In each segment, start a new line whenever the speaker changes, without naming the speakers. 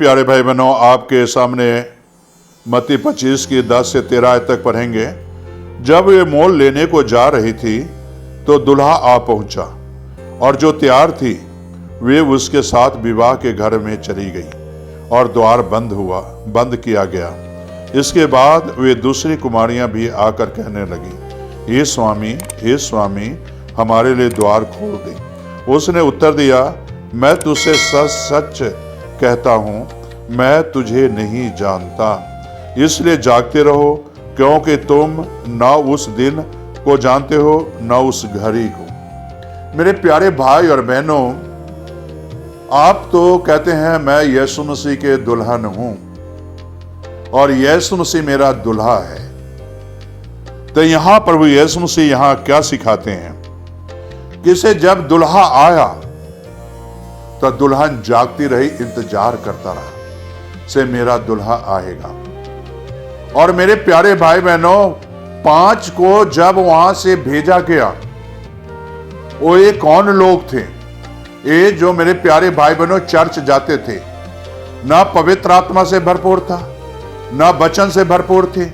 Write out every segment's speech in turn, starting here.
प्यारे भाई बहनों, आपके सामने मत्ती 25 की 10 से 13 आयत तक पढ़ेंगे। जब वे मोल लेने को जा रही थी तो दुल्हा आ पहुंचा और जो तैयार थी वे उसके साथ विवाह के घर में चली गई और द्वार बंद किया गया। इसके बाद वे दूसरी कुमारियां भी आकर कहने लगी, हे स्वामी, हमारे लिए द्वार खोल दे। उसने उत्तर दिया, मैं तुझसे सच कहता हूं, मैं तुझे नहीं जानता। इसलिए जागते रहो, क्योंकि तुम न उस दिन को जानते हो न उस घड़ी को। मेरे प्यारे भाई और बहनों, आप तो कहते हैं मैं यीशु मसीह के दुल्हन हूं और यीशु मसीह मेरा दुल्हा है। तो यहां प्रभु यीशु मसीह यहां क्या सिखाते हैं कि से जब दुल्हा आया तो दुल्हन जागती रही, इंतजार करता रहा से मेरा दुल्हा आएगा। और मेरे प्यारे भाई बहनों, 5 को जब वहां से भेजा गया, वो ये कौन लोग थे? ये जो मेरे प्यारे भाई बहनों चर्च जाते थे, ना पवित्र आत्मा से भरपूर था, ना वचन से भरपूर थे।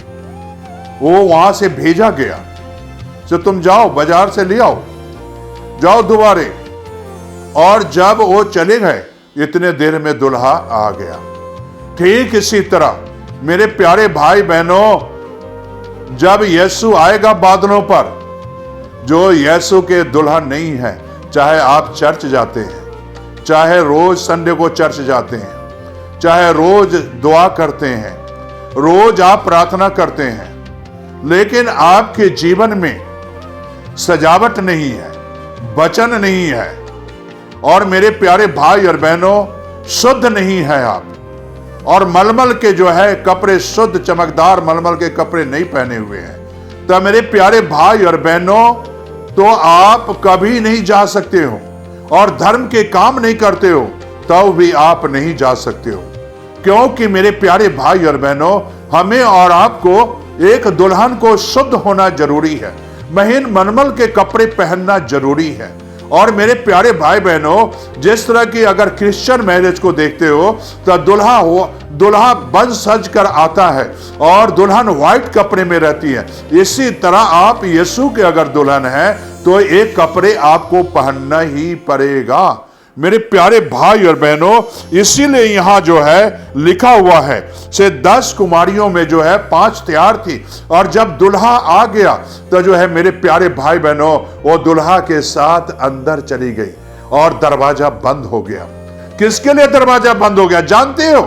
वो वहां से भेजा गया तो तुम जाओ बाजार से ले आओ, जाओ दोबारे। और जब वो चले गए, इतने देर में दुल्हा आ गया। ठीक इसी तरह मेरे प्यारे भाई बहनों, जब यीशु आएगा बादलों पर, जो यीशु के दुल्हन नहीं है, चाहे आप चर्च जाते हैं, चाहे रोज संडे को चर्च जाते हैं, चाहे रोज दुआ करते हैं, रोज आप प्रार्थना करते हैं, लेकिन आपके जीवन में सजावट नहीं है, वचन नहीं है, और मेरे प्यारे भाई और बहनों शुद्ध नहीं है आप, और मलमल के जो है कपड़े, शुद्ध चमकदार मलमल के कपड़े नहीं पहने हुए हैं, तो मेरे प्यारे भाई और बहनों, तो आप कभी नहीं जा सकते हो। और धर्म के काम नहीं करते हो तब भी आप नहीं जा सकते हो, क्योंकि मेरे प्यारे भाई और बहनों, हमें और आपको एक दुल्हन को शुद्ध होना जरूरी है, महीन मलमल के कपड़े पहनना जरूरी है। और मेरे प्यारे भाई बहनों, जिस तरह की अगर क्रिश्चियन मैरिज को देखते हो तो दुल्हा बन सज कर आता है और दुल्हन व्हाइट कपड़े में रहती है। इसी तरह आप यीशु के अगर दुल्हन हैं तो एक कपड़े आपको पहनना ही पड़ेगा। मेरे प्यारे भाई और बहनों, इसीलिए यहां जो है लिखा हुआ है से 10 कुमारियों में जो है 5 तैयार थी, और जब दुल्हा आ गया तो जो है मेरे प्यारे भाई बहनों, वो दुल्हा के साथ अंदर चली गई और दरवाजा बंद हो गया। किसके लिए दरवाजा बंद हो गया जानते हो?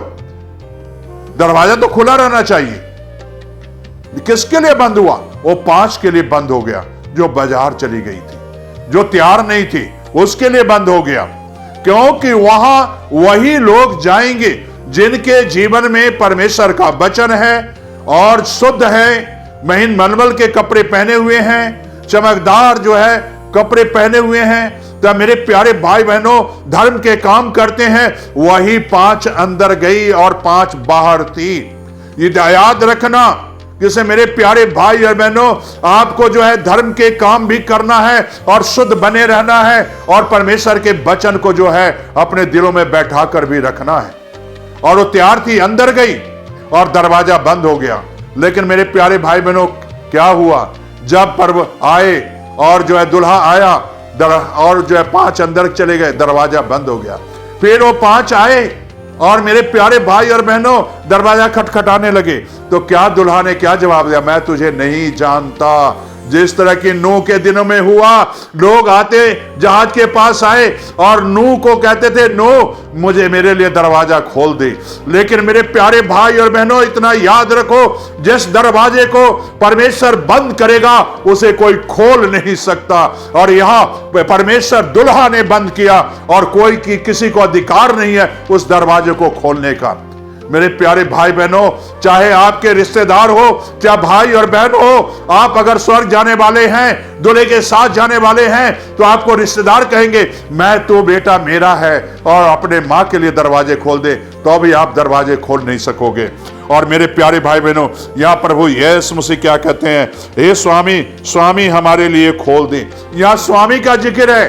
दरवाजा तो खुला रहना चाहिए। किसके लिए बंद हुआ? वो 5 के लिए बंद हो गया, जो बाजार चली गई थी, जो तैयार नहीं थी, उसके लिए बंद हो गया। क्योंकि वहां वही लोग जाएंगे जिनके जीवन में परमेश्वर का वचन है और शुद्ध है, महीन मलमल के कपड़े पहने हुए हैं, चमकदार जो है कपड़े पहने हुए हैं। तो मेरे प्यारे भाई बहनों, धर्म के काम करते हैं, वही 5 अंदर गई और 5 बाहर थी। ये याद रखना, जिसे मेरे प्यारे भाई और बहनों, आपको जो है धर्म के काम भी करना है और शुद्ध बने रहना है, और परमेश्वर के वचन को जो है अपने दिलों में बैठा कर भी रखना है। और वो तैयार थी, अंदर गई और दरवाजा बंद हो गया। लेकिन मेरे प्यारे भाई बहनों, क्या हुआ? जब पर्व आए और जो है दुल्हा आया और जो है 5 अंदर चले गए, दरवाजा बंद हो गया। फिर वो 5 आए और मेरे प्यारे भाई और बहनों दरवाजा खटखटाने लगे, तो क्या दुल्हा ने क्या जवाब दिया? मैं तुझे नहीं जानता। जिस तरह की नूह के दिनों में हुआ, लोग आते जहाज के पास आए और नूह को कहते थे, नूह मुझे मेरे लिए दरवाजा खोल दे। लेकिन मेरे प्यारे भाई और बहनों, इतना याद रखो, जिस दरवाजे को परमेश्वर बंद करेगा उसे कोई खोल नहीं सकता। और यहां परमेश्वर दुल्हा ने बंद किया और कोई किसी को अधिकार नहीं है उस दरवाजे को खोलने का। मेरे प्यारे भाई बहनों, चाहे आपके रिश्तेदार हो, चाहे भाई और बहन हो, आप अगर स्वर्ग जाने वाले हैं, दूल्हे के साथ जाने वाले हैं, तो आपको रिश्तेदार कहेंगे मैं तो बेटा मेरा है, और अपने मां के लिए दरवाजे खोल दे, तो भी आप दरवाजे खोल नहीं सकोगे। और मेरे प्यारे भाई बहनों, यहां प्रभु यीशु मसीह क्या कहते हैं? हे स्वामी, स्वामी हमारे लिए खोल दे। यहां स्वामी का जिक्र है।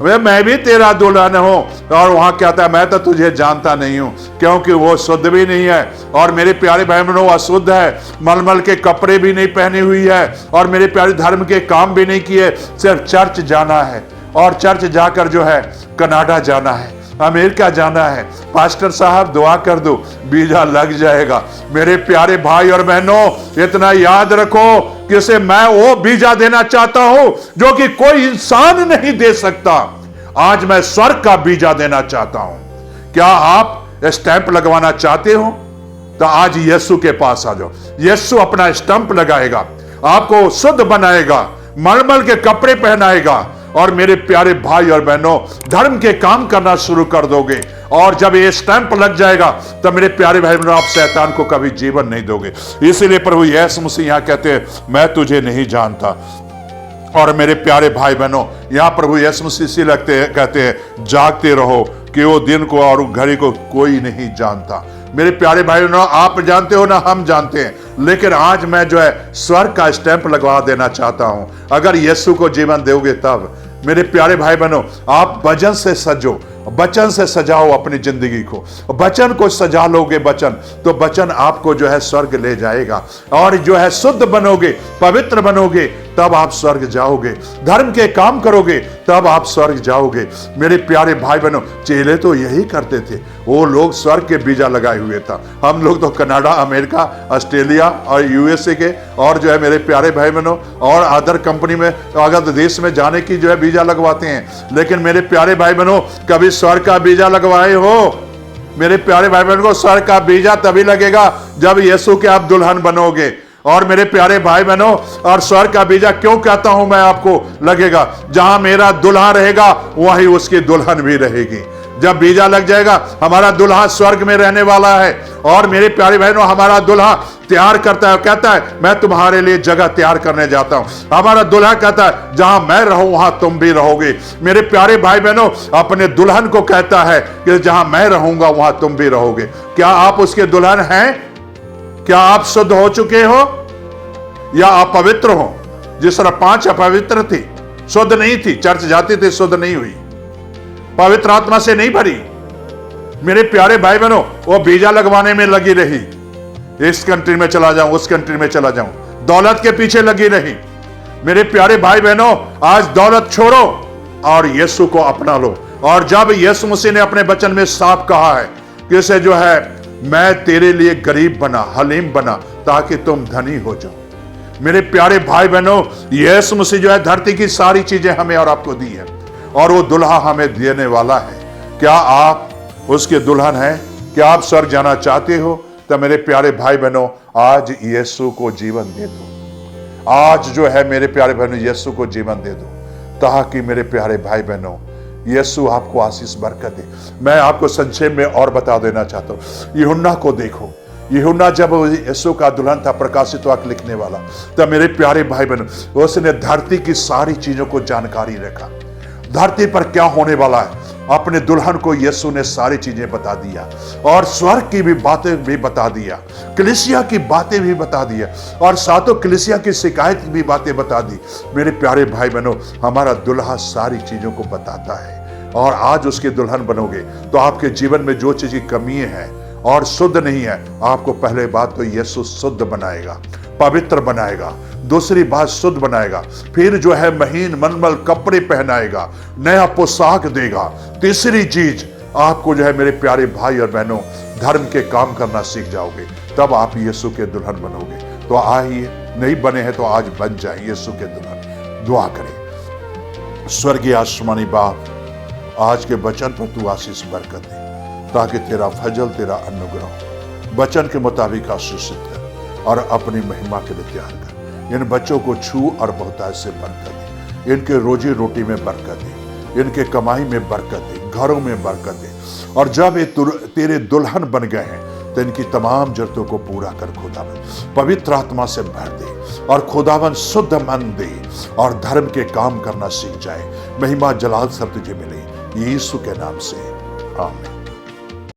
वे मैं भी तेरा दुल्हन हूं। और वहां कहता है मैं तो तुझे जानता नहीं हूं, क्योंकि वो शुद्ध भी नहीं है। और मेरे प्यारे भाई बहनों, अशुद्ध है, मलमल के कपड़े भी नहीं पहनी हुई है, और मेरे प्यारे धर्म के काम भी नहीं किए। सिर्फ चर्च जाना है, और चर्च जाकर जो है कनाडा जाना है, अमेरिका जाना है। पास्टर साहब दुआ कर दो, वीजा लग जाएगा। मेरे प्यारे भाई और बहनों, इतना याद रखो कि इसे मैं वो वीजा देना चाहता हूं जो कि कोई इंसान नहीं दे सकता। आज मैं स्वर्ग का वीजा देना चाहता हूं। क्या आप स्टैंप लगवाना चाहते हो? तो आज यीशु के पास आ जाओ। यीशु अपना स्टैंप लगाएगा, आपको शुद्ध बनाएगा, मलमल के कपड़े पहनाएगा, और मेरे प्यारे भाई और बहनों, धर्म के काम करना शुरू कर दोगे। और जब ये स्टैंप लग जाएगा तो मेरे प्यारे भाई बहनों, आप शैतान को कभी जीवन नहीं दोगे। इसीलिए प्रभु यीशु मसीह यहां कहते हैं मैं तुझे नहीं जानता। और मेरे प्यारे भाई बहनों, यहां प्रभु यीशु मसीह से कहते हैं जागते रहो कि वो दिन को और घड़ी को कोई नहीं जानता। मेरे प्यारे भाई बहनों, आप जानते हो ना, हम जानते हैं, लेकिन आज मैं जो है स्वर्ग का स्टैंप लगवा देना चाहता हूं। अगर यीशु को जीवन दोगे तब। मेरे प्यारे भाई बहनों, आप वचन से सजो, वचन से सजाओ अपनी जिंदगी को। वचन को सजा लोगे वचन, तो वचन आपको जो है स्वर्ग ले जाएगा। और जो है शुद्ध बनोगे, पवित्र बनोगे, तब आप स्वर्ग जाओगे। धर्म के काम करोगे, तब आप स्वर्ग जाओगे। मेरे प्यारे भाई बहनों, चेले तो यही करते थे। वो लोग स्वर्ग के वीजा लगाए हुए था। हम लोग तो कनाडा, अमेरिका, ऑस्ट्रेलिया और यूएसए के, और जो है मेरे प्यारे भाई बहनों, और अदर कंपनी में, अगर देश में जाने की जो है वीजा लगवाते हैं। लेकिन मेरे प्यारे भाई बहनों, कभी स्वर्ग का वीजा लगवाए हो? मेरे प्यारे भाई बहनों को स्वर्ग का वीजा तभी लगेगा जब यीशु के आप दुल्हन बनोगे। और मेरे प्यारे भाई बहनों, और स्वर्ग का वीजा क्यों कहता हूं मैं आपको लगेगा? जहां मेरा दुल्हा रहेगा वहीं उसकी दुल्हन भी रहेगी। जब वीजा लग जाएगा, हमारा दुल्हा स्वर्ग में रहने वाला है। और मेरे प्यारे बहनों, हमारा दुल्हा तैयार करता है, कहता है मैं तुम्हारे लिए जगह तैयार करने जाता हूं। हमारा दुल्हा कहता है जहां मैं रहूं वहां तुम भी रहोगे। मेरे प्यारे भाई बहनों, अपने दुल्हन को कहता है कि जहां मैं रहूंगा वहां तुम भी रहोगे। क्या आप उसके दुल्हन हैं? क्या आप शुद्ध हो चुके हो या अपवित्र हो? जिस तरह 5 अपवित्र थी, शुद्ध नहीं थी, चर्च जाती थी, शुद्ध नहीं हुई, पवित्र आत्मा से नहीं भरी। मेरे प्यारे भाई बहनों, वो वीजा लगवाने में लगी रही, इस कंट्री में चला जाऊं, उस कंट्री में चला जाऊं, दौलत के पीछे लगी रही। मेरे प्यारे भाई बहनों, आज दौलत छोड़ो और यीशु को अपना लो। और जब यीशु मसीह ने अपने वचन में साफ कहा है कि इसे जो है मैं तेरे लिए गरीब बना, हलीम बना, ताकि तुम धनी हो जाओ। मेरे प्यारे भाई बहनों, यीशु मसीह जो है धरती की सारी चीजें हमें और आपको दी है, और वो दुल्हा हमें देने वाला है। क्या आप उसके दुल्हन हैं? क्या आप स्वर्ग जाना चाहते हो? तो मेरे प्यारे भाई बहनों, आज यीशु को जीवन दे दो। आज जो है मेरे प्यारे बहनों, यीशु को जीवन दे दो, ताकि मेरे प्यारे भाई बहनों यीशु आपको आशीष बरकत दे। मैं आपको संक्षेप में और बता देना चाहता हूं, यूहन्ना को देखो। यूहन्ना जब यीशु का दुल्हन था, प्रकाशित वाक्य लिखने वाला, तब मेरे प्यारे भाई बहनों उसने धरती की सारी चीजों को जानकारी रखा। धरती पर क्या होने वाला है, अपने दुल्हन को यीशु ने सारी चीजें बता दिया, और स्वर्ग की भी बातें भी बता दिया, कलीसिया की बातें भी बता दिया, और सातों कलीसिया की शिकायत की भी बातें बता दी। मेरे प्यारे भाई बहनों, हमारा दुल्हा सारी चीजों को बताता है। और आज उसके दुल्हन बनोगे तो आपके जीवन में जो चीज की कमी है और शुद्ध नहीं है, आपको पहले बात तो यीशु शुद्ध बनाएगा, पवित्र बनाएगा। दूसरी बात शुद्ध बनाएगा, फिर जो है महीन मलमल कपड़े पहनाएगा, नया पोशाक देगा। तीसरी चीज, आपको जो है मेरे प्यारे भाई और बहनों धर्म के काम करना सीख जाओगे, तब आप यीशु के दुल्हन बनोगे। तो आइए, नहीं बने हैं तो आज बन जाए यीशु के दुल्हन। दुआ करें। स्वर्गीय आसमानी बाप, आज के वचन पर तू आशीष बरकत दे, ताकि तेरा फजल, तेरा अनुग्रह वचन के मुताबिक आशीषित कर और अपनी महिमा के लिए तैयार कर। इन बच्चों को छू और बहुतायत से बरकत दे, इनके रोजी रोटी में बरकत दे, इनके कमाई में बरकत दे, घरों में बरकत दे। और जब ये तेरे दुल्हन बन गए हैं तो इनकी तमाम जरूरतों को पूरा कर खुदावन, पवित्र आत्मा से भर दे, और खुदावन शुद्ध मन दे, और धर्म के काम करना सीख जाए। महिमा जलाल सब तुझे मिले, यीशु के नाम से, आमीन।